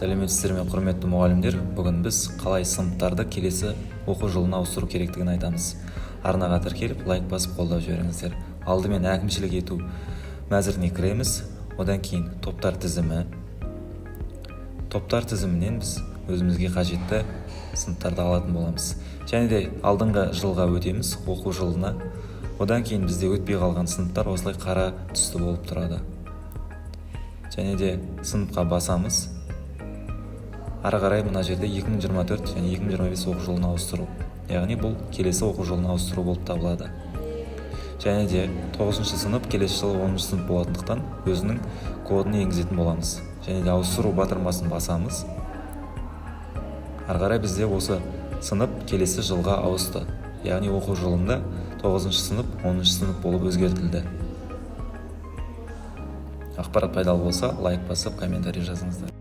Сәлеметсіздер ме, құрметті мұғалімдер. Бүгін біз қалай сыныптарды келесі оқу жылына ауыстыру керектігін айтамыз. Арнаға тіркеліп, лайк басып қолдап жіберіңіздер. Алдымен әкімшілік ету мәзіріне кіреміз. Одан кейін топтар тізімі. Топтар тізімінен біз өзімізге қажетті сыныптарды алатын боламыз. Және де алдыңғы жылға өтеміз, оқу жылына. Одан кейін бізде өтпей қалған сыныптар осылай қара түсті болып тұрады. Және де сыныпқа басамыз. Ары қарай мына жерде 2024 және 2025 оқу жылына ауыстыру. Яғни бұл келесі оқу жылына ауыстыру болып табылады. Және де 9-шы сынып келесі жылы 10-шы сынып болатындықтан өзінің кодын енгізетін боламыз. Және де ауыстыру батырмасын басамыз. Ары қарай бізде осы сынып келесі жылға ауысты. Яғни оқу жылында 9-шы сынып 10-шы сынып болып өзгертілді. Ақпарат пайдалы болса, лайк басып, комментарий жазыңыздар.